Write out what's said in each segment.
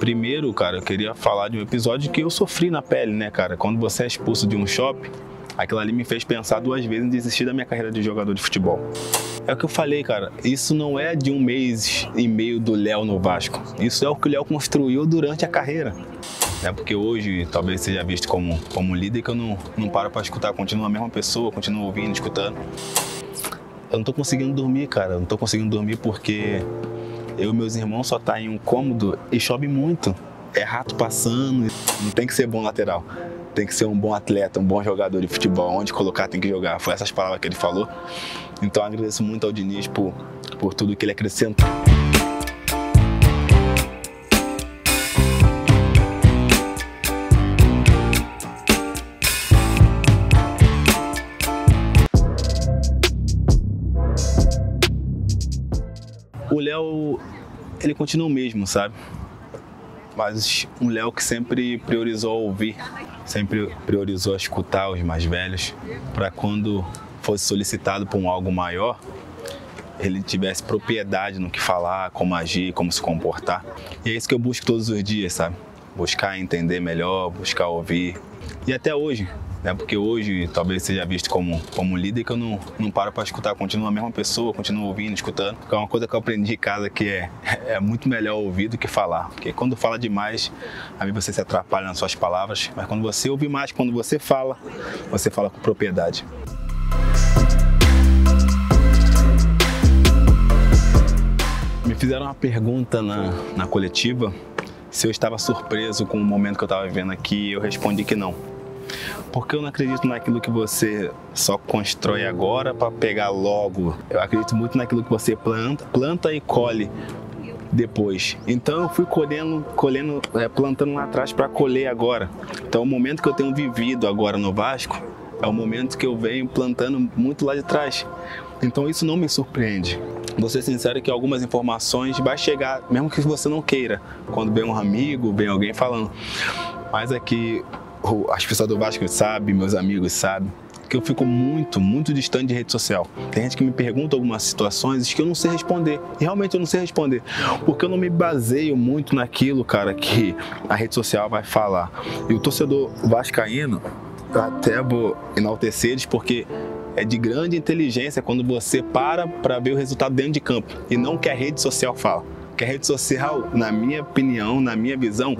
Primeiro, cara, eu queria falar de um episódio que eu sofri na pele, né, cara? Quando você é expulso de um shopping, aquilo ali me fez pensar 2 vezes em desistir da minha carreira de jogador de futebol. É o que eu falei, cara, isso não é de 1 mês e meio do Léo no Vasco. Isso é o que o Léo construiu durante a carreira. É porque hoje talvez seja visto como líder que eu não paro para escutar, continuo a mesma pessoa, continuo ouvindo, escutando. Eu não tô conseguindo dormir, cara, eu não tô conseguindo dormir porque eu e meus irmãos só tá em um cômodo e chove muito. É rato passando, não tem que ser bom lateral. Tem que ser um bom atleta, um bom jogador de futebol. Onde colocar tem que jogar. Foi essas palavras que ele falou. Então eu agradeço muito ao Diniz por tudo que ele acrescentou. O Léo, ele continua o mesmo, sabe? Mas um Léo que sempre priorizou ouvir, sempre priorizou escutar os mais velhos, para quando fosse solicitado por algo maior, ele tivesse propriedade no que falar, como agir, como se comportar. E é isso que eu busco todos os dias, sabe? Buscar entender melhor, buscar ouvir. E até hoje, né? Porque hoje talvez seja visto como líder que eu não paro para escutar, continuo a mesma pessoa, continuo ouvindo, escutando. Porque é uma coisa que eu aprendi em casa que é muito melhor ouvir do que falar. Porque quando fala demais, aí você se atrapalha nas suas palavras, mas quando você ouve mais, quando você fala com propriedade. Me fizeram uma pergunta na coletiva se eu estava surpreso com o momento que eu estava vivendo aqui, e eu respondi que não. Porque eu não acredito naquilo que você só constrói agora para pegar logo. Eu acredito muito naquilo que você planta e colhe depois. Então eu fui plantando lá atrás para colher agora. Então o momento que eu tenho vivido agora no Vasco é o momento que eu venho plantando muito lá de trás. Então isso não me surpreende. Vou ser sincero que algumas informações vai chegar, mesmo que você não queira, quando vem um amigo, vem alguém falando. Mas aqui as pessoas do Vasco sabem, meus amigos sabem, que eu fico muito distante de rede social. Tem gente que me pergunta algumas situações que eu não sei responder. E realmente eu não sei responder. Porque eu não me baseio muito naquilo, cara, que a rede social vai falar. E o torcedor vascaíno, eu até vou enaltecer eles porque é de grande inteligência quando você para ver o resultado dentro de campo e não o que a rede social fala. Que a rede social, na minha opinião, na minha visão,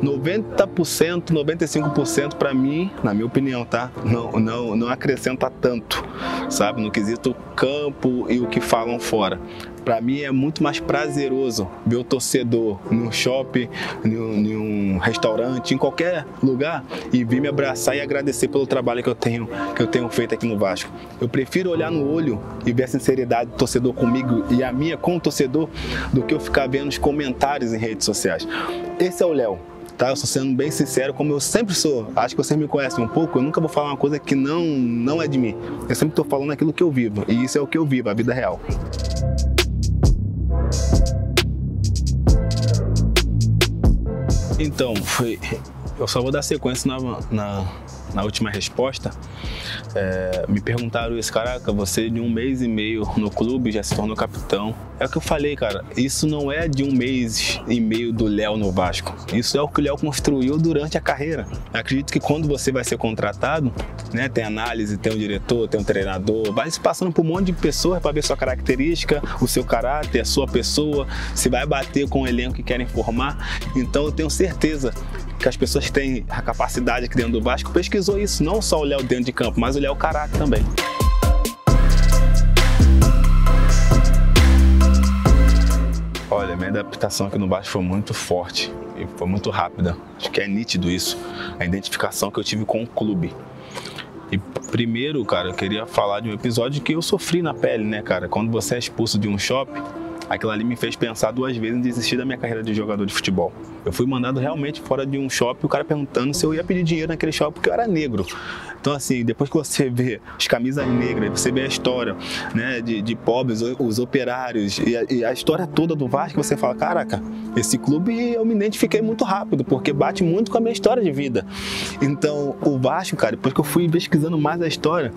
90%, 95% para mim, na minha opinião, tá? Não acrescenta tanto, sabe? No quesito campo e o que falam fora. Para mim é muito mais prazeroso ver o torcedor num shopping, em um restaurante, em qualquer lugar e vir me abraçar e agradecer pelo trabalho que eu tenho feito aqui no Vasco. Eu prefiro olhar no olho e ver a sinceridade do torcedor comigo e a minha com o torcedor do que eu ficar vendo os comentários em redes sociais. Esse é o Léo. Tá? Eu estou sendo bem sincero, como eu sempre sou. Acho que vocês me conhecem um pouco, eu nunca vou falar uma coisa que não é de mim. Eu sempre estou falando aquilo que eu vivo, e isso é o que eu vivo, a vida real. Então, eu só vou dar sequência na última resposta. Me perguntaram isso, caraca, você de 1 mês e meio no clube já se tornou capitão. É o que eu falei, cara, isso não é de 1 mês e meio do Léo no Vasco. Isso é o que o Léo construiu durante a carreira. Eu acredito que quando você vai ser contratado, né, tem análise, tem um diretor, tem um treinador, vai se passando por um monte de pessoas para ver sua característica, o seu caráter, a sua pessoa, se vai bater com o elenco que querem formar. Então eu tenho certeza que as pessoas que têm a capacidade aqui dentro do Vasco pesquisou isso, não só o Léo dentro de campo, mas o Léo caráter também. Olha, minha adaptação aqui no Vasco foi muito forte e foi muito rápida. Acho que é nítido isso, a identificação que eu tive com o clube. E primeiro, cara, eu queria falar de um episódio que eu sofri na pele, né, cara? Quando você é expulso de um shopping, aquilo ali me fez pensar 2 vezes em desistir da minha carreira de jogador de futebol. Eu fui mandado realmente fora de um shopping, o cara perguntando se eu ia pedir dinheiro naquele shopping porque eu era negro. Então assim, depois que você vê as camisas negras, você vê a história, né, de pobres, os operários e a história toda do Vasco, você fala, caraca, esse clube eu me identifiquei muito rápido, porque bate muito com a minha história de vida. Então o Vasco, cara, depois que eu fui pesquisando mais a história,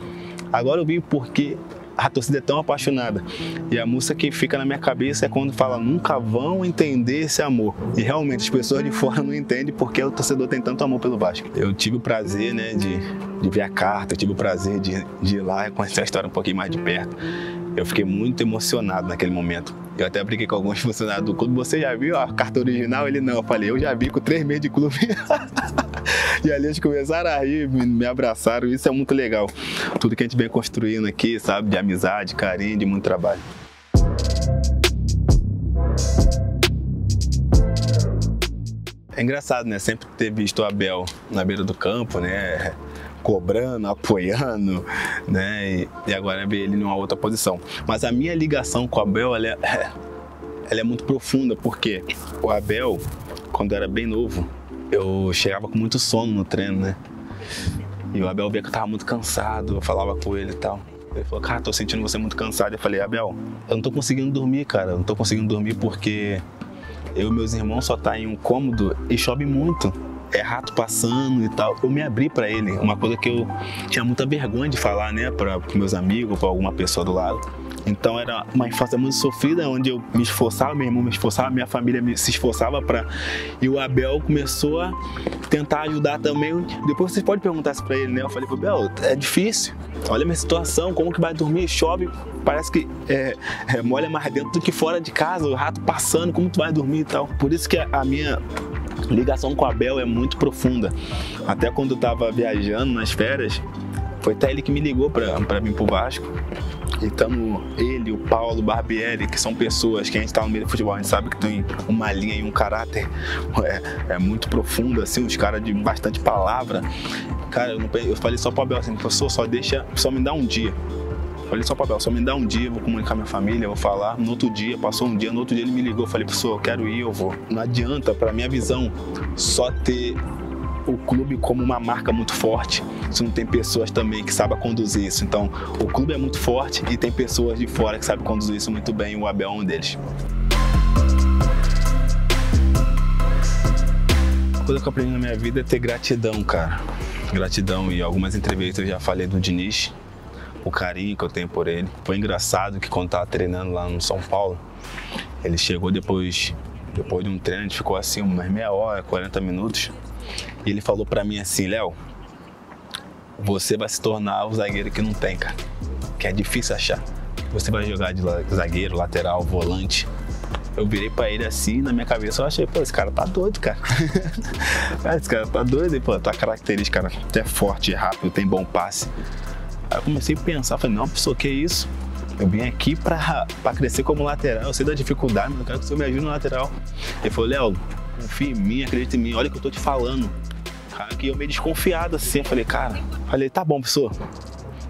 agora eu vi porque a torcida é tão apaixonada. E a música que fica na minha cabeça é quando fala: nunca vão entender esse amor. E realmente as pessoas de fora não entendem porque o torcedor tem tanto amor pelo Vasco. Eu tive o prazer, né, de ver a carta, eu tive o prazer de ir lá e conhecer a história um pouquinho mais de perto. Eu fiquei muito emocionado naquele momento. Eu até brinquei com alguns funcionários do clube: você já viu a carta original? Ele: não. Eu falei: eu já vi, com 3 meses de clube. E ali eles começaram a rir, me abraçaram. Isso é muito legal. Tudo que a gente vem construindo aqui, sabe? De amizade, carinho, de muito trabalho. É engraçado, né? Sempre ter visto o Abel na beira do campo, né? Cobrando, apoiando, né? E agora ver ele numa outra posição. Mas a minha ligação com o Abel, ela é muito profunda, porque o Abel, quando eu era bem novo, eu chegava com muito sono no treino, né? E o Abel via que eu tava muito cansado, eu falava com ele e tal. Ele falou: cara, tô sentindo você muito cansado. Eu falei: Abel, eu não tô conseguindo dormir, cara. Eu não tô conseguindo dormir porque eu e meus irmãos só tá em um cômodo e chove muito. É rato passando e tal. Eu me abri pra ele, uma coisa que eu tinha muita vergonha de falar, né, para meus amigos, para alguma pessoa do lado. Então era uma infância muito sofrida, onde eu me esforçava, meu irmão me esforçava, minha família se esforçava para. E o Abel começou a tentar ajudar também. Depois vocês podem perguntar isso para ele, né? Eu falei: Abel, é difícil. Olha a minha situação, como que vai dormir? Chove, parece que molha mais dentro do que fora de casa, o rato passando, como tu vai dormir e tal. Por isso que a minha ligação com o Abel é muito profunda. Até quando eu tava viajando nas férias, foi até ele que me ligou para vir pro Vasco. Então ele, o Paulo, o Barbieri, que são pessoas que a gente tá no meio do futebol, a gente sabe que tem uma linha e um caráter muito profundo, assim, uns caras de bastante palavra. Cara, eu falei só pro Abel assim: professor, só me dá um dia. Falei só pro Abel: só me dá um dia, eu vou comunicar com a minha família, eu vou falar. No outro dia, passou um dia, no outro dia ele me ligou, eu falei: professor, eu quero ir, eu vou. Não adianta, pra minha visão, só ter o clube como uma marca muito forte se não tem pessoas também que sabem conduzir isso. Então, o clube é muito forte e tem pessoas de fora que sabem conduzir isso muito bem, e o Abel é um deles. A coisa que eu aprendi na minha vida é ter gratidão, cara. Gratidão. E algumas entrevistas eu já falei do Diniz, o carinho que eu tenho por ele. Foi engraçado que quando estava treinando lá no São Paulo, ele chegou depois de um treino, a gente ficou assim umas meia hora, 40 minutos. E ele falou pra mim assim: Léo, você vai se tornar o zagueiro que não tem, cara. Que é difícil achar. Você vai jogar de zagueiro, lateral, volante. Eu virei pra ele assim, na minha cabeça eu achei: pô, esse cara tá doido, cara. Esse cara tá doido. E pô, tua característica, cara, tu é forte, é rápido, tem bom passe. Aí eu comecei a pensar, falei: não, pessoa, que isso? Eu vim aqui pra crescer como lateral, eu sei da dificuldade, mas eu quero que você me ajude no lateral. Ele falou: Léo, confia em mim, acredita em mim, olha o que eu tô te falando. Cara, que eu meio desconfiado assim, eu falei: tá bom, professor.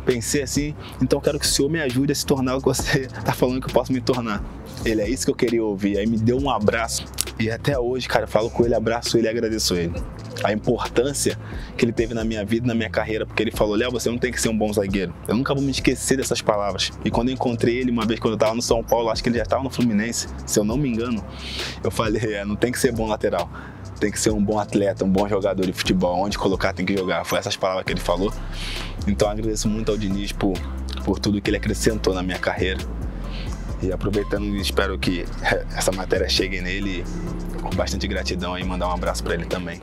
Pensei assim: então eu quero que o senhor me ajude a se tornar o que você tá falando que eu posso me tornar. Ele: é isso que eu queria ouvir. Aí me deu um abraço. E até hoje, cara, eu falo com ele, abraço ele e agradeço ele. A importância que ele teve na minha vida, na minha carreira, porque ele falou: Léo, você não tem que ser um bom zagueiro. Eu nunca vou me esquecer dessas palavras. E quando eu encontrei ele uma vez, quando eu tava no São Paulo, acho que ele já estava no Fluminense, se eu não me engano, eu falei: não tem que ser bom lateral, tem que ser um bom atleta, um bom jogador de futebol, onde colocar tem que jogar. Foi essas palavras que ele falou. Então eu agradeço muito ao Diniz por tudo que ele acrescentou na minha carreira. E aproveitando, espero que essa matéria chegue nele com bastante gratidão e mandar um abraço para ele também.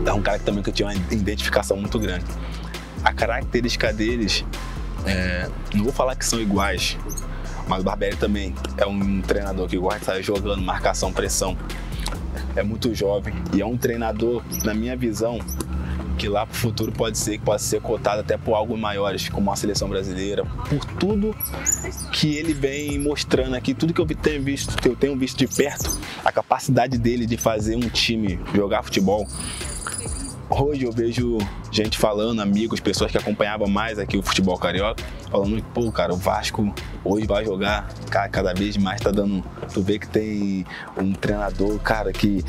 É um cara que também que eu tinha uma identificação muito grande. A característica deles, não vou falar que são iguais, mas o Barbieri também é um treinador que gosta de sair jogando, marcação, pressão. É muito jovem e é um treinador, na minha visão, que lá pro futuro pode ser cotado até por algo maiores, como a seleção brasileira, por tudo que ele vem mostrando aqui, tudo que eu tenho visto de perto, a capacidade dele de fazer um time jogar futebol. Hoje eu vejo gente falando, amigos, pessoas que acompanhavam mais aqui o futebol carioca, falando: pô, cara, o Vasco hoje vai jogar, cara, cada vez mais tá dando. Tu vê que tem um treinador, cara, que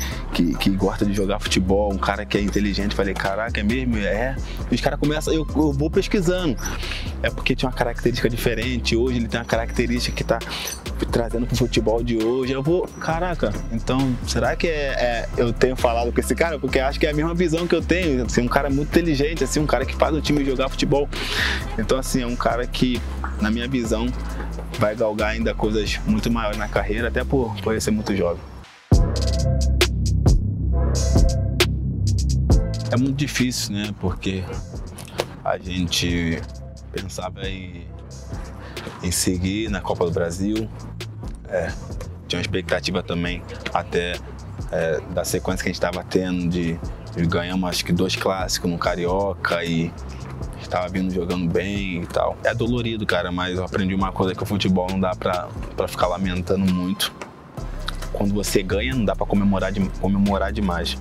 gosta de jogar futebol, um cara que é inteligente. Falei: caraca, é mesmo? E os caras começam, eu vou pesquisando. É porque tinha uma característica diferente, hoje ele tem uma característica que tá trazendo pro futebol de hoje. Eu vou, caraca, então será que eu tenho falado com esse cara? Porque acho que é a mesma visão que eu tenho tem, assim, um cara muito inteligente, assim, um cara que faz o time jogar futebol. Então, assim, é um cara que, na minha visão, vai galgar ainda coisas muito maiores na carreira, até por ele ser muito jovem. É muito difícil, né? Porque a gente pensava em seguir na Copa do Brasil. Tinha uma expectativa também até da sequência que a gente estava tendo de ganhamos acho que 2 clássicos no Carioca e estava vindo jogando bem e tal. É dolorido, cara, mas eu aprendi uma coisa, que o futebol não dá pra ficar lamentando muito. Quando você ganha, não dá pra comemorar demais.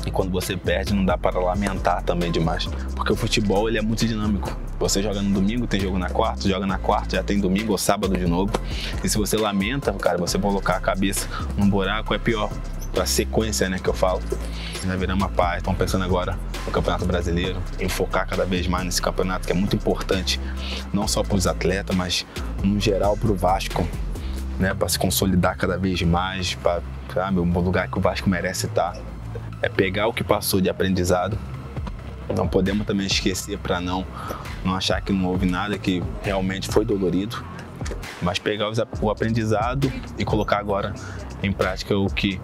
E quando você perde, não dá para lamentar também demais. Porque o futebol, ele é muito dinâmico. Você joga no domingo, tem jogo na quarta, joga na quarta, já tem domingo ou sábado de novo. E se você lamenta, cara, você colocar a cabeça num buraco é pior. Pra sequência, né, que eu falo. Vai virar uma paz. Estão pensando agora no Campeonato Brasileiro, em focar cada vez mais nesse campeonato, que é muito importante, não só para os atletas, mas no geral para o Vasco, né, para se consolidar cada vez mais, para o lugar que o Vasco merece estar. É pegar o que passou de aprendizado. Não podemos também esquecer para não achar que não houve nada, que realmente foi dolorido, mas pegar o aprendizado e colocar agora em prática o que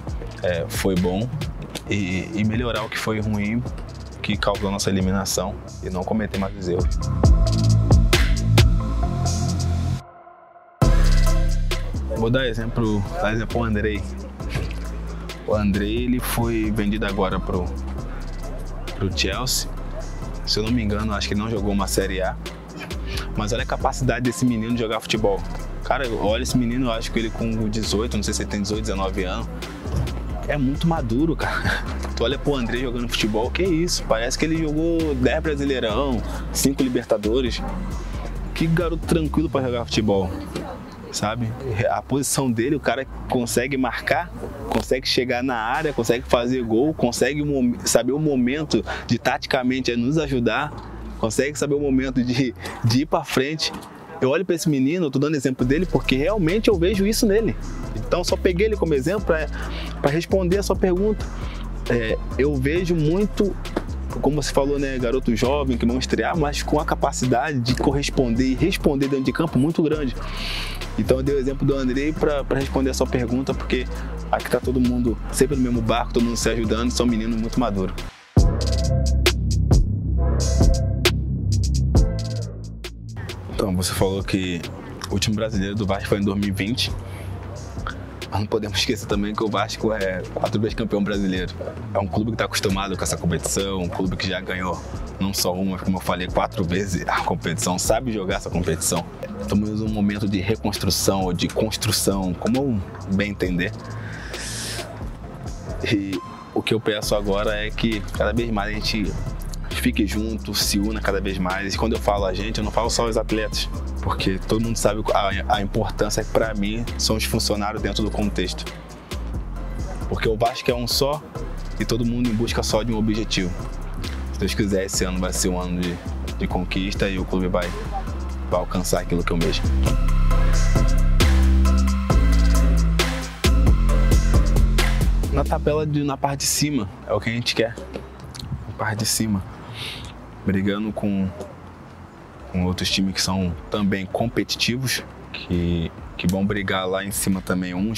foi bom e melhorar o que foi ruim, que causou a nossa eliminação, e não cometer mais os erros. Vou dar exemplo o Andrei. O Andrei, ele foi vendido agora pro Chelsea. Se eu não me engano, acho que ele não jogou uma Série A. Mas olha a capacidade desse menino de jogar futebol. Cara, olha esse menino, eu acho que ele com 18, não sei se ele tem 18, 19 anos. É muito maduro, cara. Tu olha pro Andrei jogando futebol, que isso? Parece que ele jogou 10 Brasileirão, 5 Libertadores. Que garoto tranquilo pra jogar futebol, sabe? A posição dele, o cara consegue marcar, consegue chegar na área, consegue fazer gol, consegue saber o momento de taticamente nos ajudar, consegue saber o momento de ir pra frente. Eu olho para esse menino, eu tô dando exemplo dele porque realmente eu vejo isso nele. Então só peguei ele como exemplo para responder a sua pergunta. Eu vejo muito, como você falou, né, garoto jovem que vão estrear, mas com a capacidade de corresponder e responder dentro de campo muito grande. Então eu dei o exemplo do Andrei para responder a sua pergunta, porque aqui tá todo mundo sempre no mesmo barco, todo mundo se ajudando, são meninos muito maduros. Então, você falou que o último brasileiro do Vasco foi em 2020, mas não podemos esquecer também que o Vasco é 4 vezes campeão brasileiro. É um clube que está acostumado com essa competição, um clube que já ganhou não só uma, mas como eu falei, 4 vezes a competição, sabe jogar essa competição. Estamos em um momento de reconstrução ou de construção, como bem entender. E o que eu peço agora é que cada vez mais a gente fique junto, se una cada vez mais. E quando eu falo a gente, eu não falo só os atletas, porque todo mundo sabe a importância que para mim são os funcionários dentro do contexto. Porque o Vasco é um só e todo mundo em busca só de um objetivo. Se Deus quiser, esse ano vai ser um ano de conquista e o clube vai alcançar aquilo que eu mesmo. Na tabela, na parte de cima, é o que a gente quer. Na parte de cima. Brigando com outros times que são também competitivos, que vão brigar lá em cima também, um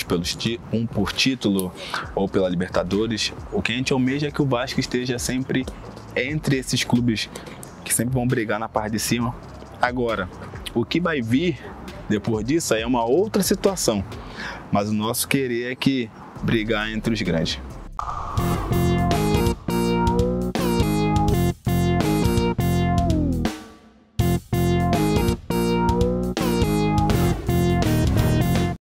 por título ou pela Libertadores. O que a gente almeja é que o Vasco esteja sempre entre esses clubes que sempre vão brigar na parte de cima. Agora, o que vai vir depois disso aí é uma outra situação, mas o nosso querer é que brigar entre os grandes.